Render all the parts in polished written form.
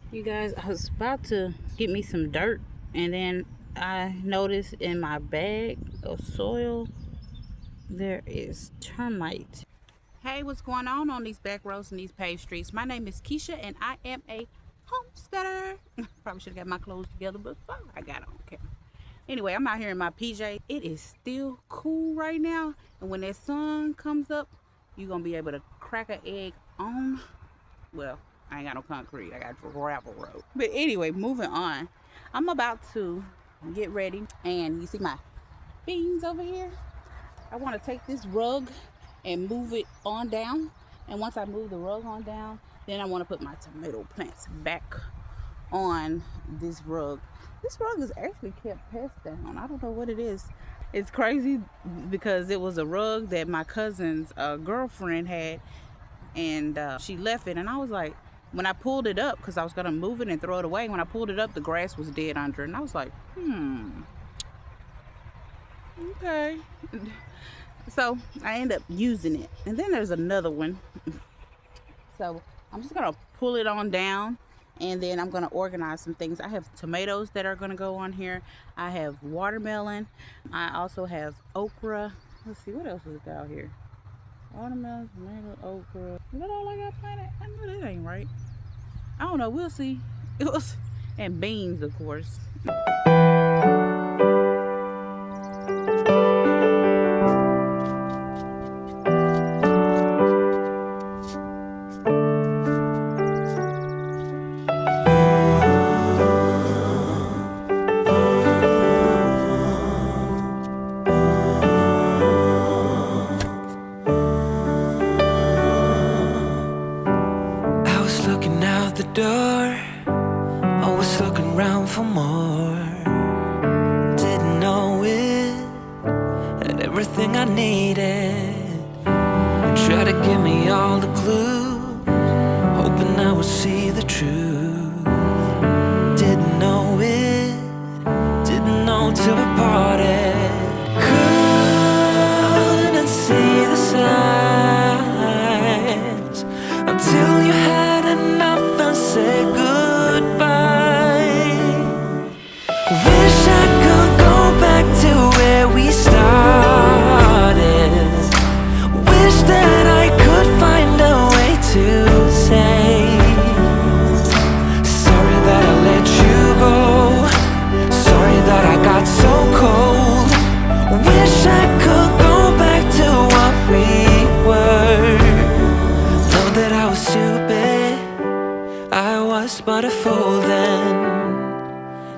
You guys, I was about to get me some dirt, and then I noticed in my bag of soil there is termite. Hey, what's going on these back roads and these paved streets? My name is Keisha, and I am a homesteader. Probably should have got my clothes together before I got on camera. Anyway, I'm out here in my PJ. It is still cool right now, and when that sun comes up, you're gonna be able to crack an egg on, well, I ain't got no concrete, I got a gravel road. But anyway, moving on, I'm about to get ready, and you see my beans over here. I want to take this rug and move it on down, and once I move the rug on down, then I want to put my tomato plants back on this rug. This rug is actually kept pests down. I don't know what it is. It's crazy because it was a rug that my cousin's girlfriend had, and she left it, and I was like, when I pulled it up, because I was gonna move it and throw it away, when I pulled it up, the grass was dead under it, and I was like, okay. So I end up using it, and then there's another one. So I'm just gonna pull it on down, and then I'm gonna organize some things. I have tomatoes that are gonna go on here. I have watermelon. I also have okra. Let's see, what else is out here? Watermelon, tomato, okra. Is that all I got planted? I know that ain't right. I don't know. We'll see. And beans, of course. Always looking round for more. Didn't know it had everything I needed. Try to give me all the clues, hoping I would see the truth. Didn't know it, didn't know till we parted. Couldn't see the signs until you had enough and said goodbye. Wish I could go back to where we started. Wish that I could find a way to say sorry that I let you go, sorry that I got so cold. Wish I could go back to what we were. Know that I was stupid, I was but a fool then.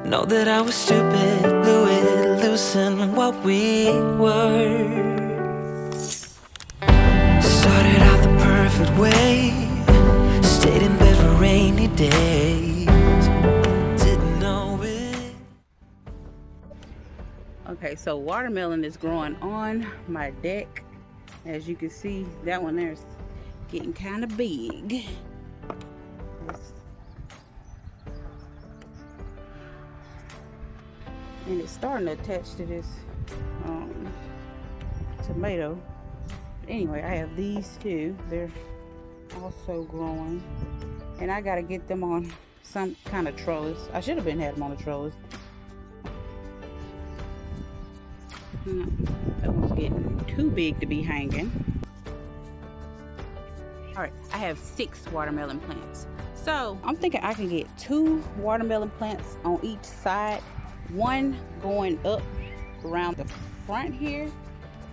Know that I was stupid, blew it, loosened what we were. Started out the perfect way, stayed in bed for rainy days. Didn't know it. Okay, so watermelon is growing on my deck. As you can see, that one there's getting kind of big. And it's starting to attach to this tomato. Anyway, I have these two. They're also growing, and I gotta get them on some kind of trellis. I should have been had them on the trellis. That one's getting too big to be hanging. All right, I have 6 watermelon plants. So I'm thinking I can get 2 watermelon plants on each side. One going up around the front here,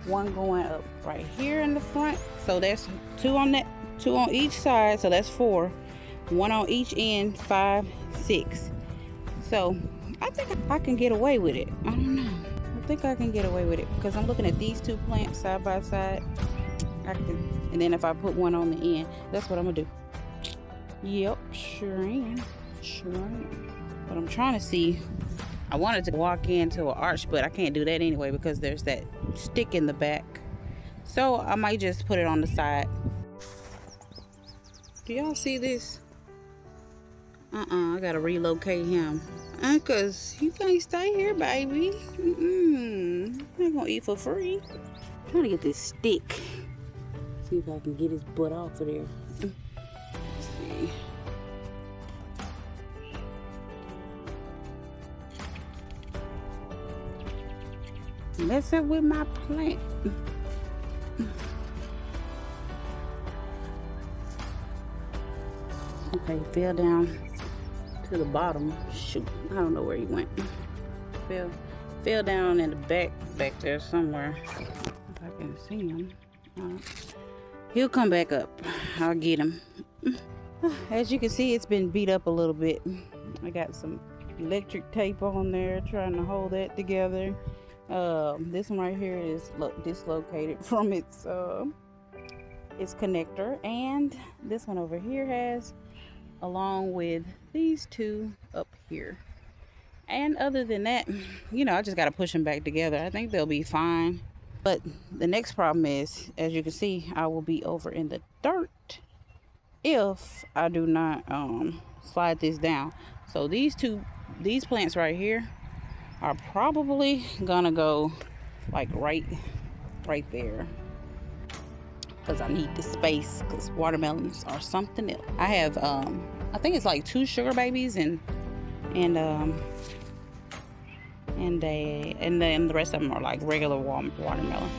one going up right here in the front. So that's 2 on that, 2 on each side. So that's 4. 1 on each end, 5, 6. So I think I can get away with it. I don't know. I think I can get away with it because I'm looking at these 2 plants side by side. And then if I put one on the end, that's what I'm gonna do. Yep, sure am. But I'm trying to see. I wanted to walk into an arch, but I can't do that anyway because there's that stick in the back. So I might just put it on the side. Do y'all see this? I gotta relocate him. Cause you can't stay here, baby. I'm not gonna eat for free. I'm trying to get this stick. See if I can get his butt off of there. Let's see. messing with my plant. Okay, fell down to the bottom. Shoot, I don't know where he went. Fell down in the back there somewhere. If I can see him. He'll come back up. I'll get him. As you can see, it's been beat up a little bit. I got some electric tape on there trying to hold that together. This one right here is dislocated from its connector, and this one over here has, along with these two up here. And other than that, you know, I just got to push them back together. I think they'll be fine. But the next problem is, as you can see, I will be over in the dirt if I do not slide this down. So these plants right here are probably gonna go like right there, because I need the space, because watermelons are something else. I have I think it's like 2 sugar babies and then the rest of them are like regular watermelon.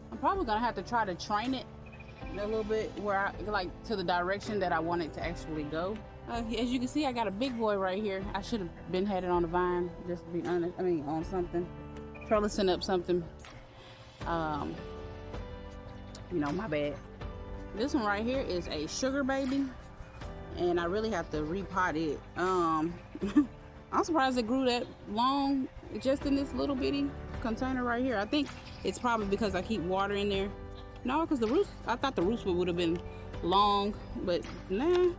I'm probably gonna have to try to train it a little bit where I like to the direction that I want it to actually go. As you can see, I got a big boy right here. I should have been had it on the vine, just to be honest. I mean, on something, trellising up something. You know, my bad. This one right here is a sugar baby, and I really have to repot it. I'm surprised it grew that long just in this little bitty container right here. I think it's probably because I keep water in there. No, because the roots, I thought the roots would have been long, but nah.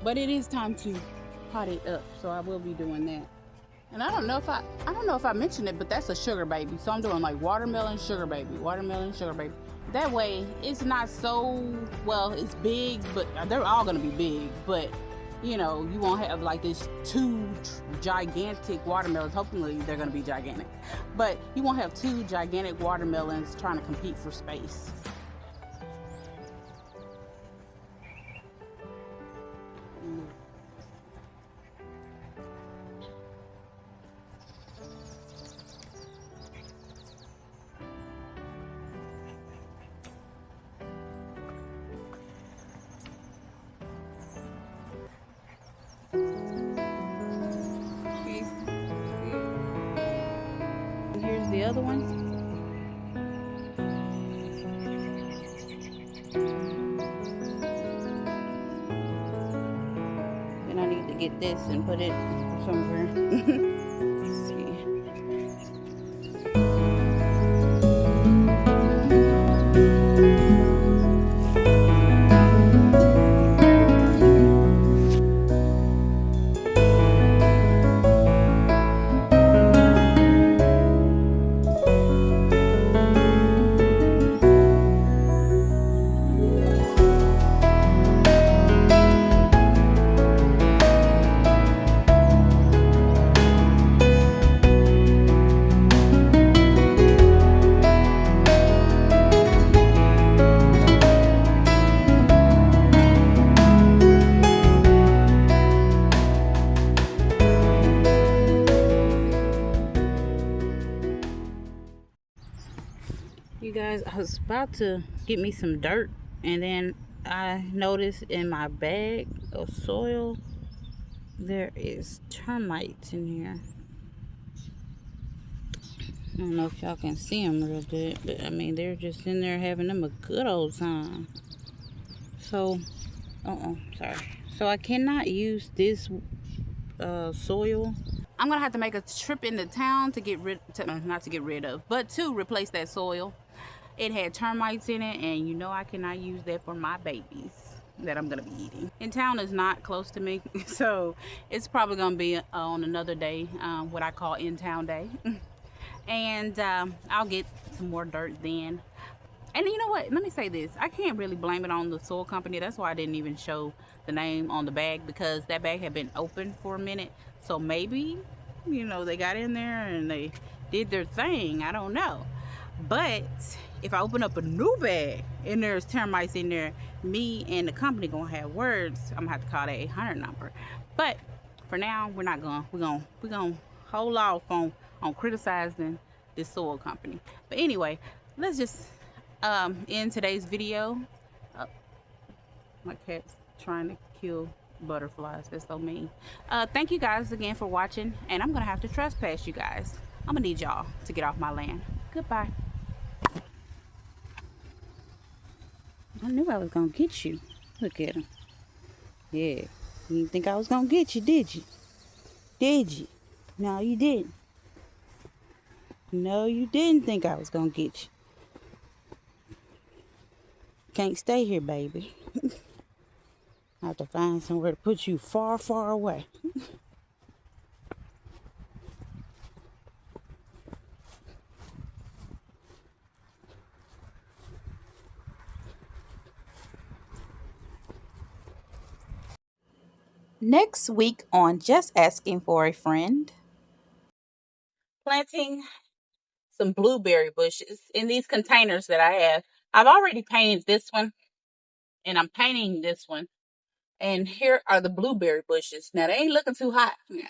But it is time to pot it up, so I will be doing that. And I don't know if I mentioned it, but that's a sugar baby. So I'm doing like watermelon sugar baby. That way it's not so, well, it's big, but they're all gonna be big, but you know, you won't have like this 2 gigantic watermelons. Hopefully they're gonna be gigantic, but you won't have 2 gigantic watermelons trying to compete for space. Here's the other one. Then I need to get this and put it somewhere. Let's see. You guys, I was about to get me some dirt, and then I noticed in my bag of soil there is termites in here. I don't know if y'all can see them real good, but I mean, they're just in there having them a good old time. So Sorry. So I cannot use this soil. I'm gonna have to make a trip into town to get not to get rid of, but to replace that soil. It had termites in it, and you know I cannot use that for my babies that I'm gonna be eating. In town is not close to me, so it's probably gonna be on another day, what I call in town day. And I'll get some more dirt then. And you know what? Let me say this. I can't really blame it on the soil company. That's why I didn't even show the name on the bag, because that bag had been open for a minute. So maybe, they got in there and they did their thing. I don't know. But if I open up a new bag and there's termites in there, me and the company gonna have words. I'm gonna have to call that 800 number. But for now, we're not gonna. We're gonna hold off on criticizing this soil company. But anyway, let's just end today's video. My cat's trying to kill butterflies. That's so mean. Thank you guys again for watching, and I'm gonna have to trespass you guys. I'm gonna need y'all to get off my land. Goodbye. I knew I was gonna get you. Look at him. Yeah. You didn't think I was gonna get you, did you? Did you? No, you didn't. No, you didn't think I was gonna get you. Can't stay here, baby. I have to find somewhere to put you far, far away. Next week on Just Asking for a Friend, planting some blueberry bushes in these containers that I have. I've already painted this one, and I'm painting this one. And here are the blueberry bushes. Now, they ain't looking too hot now.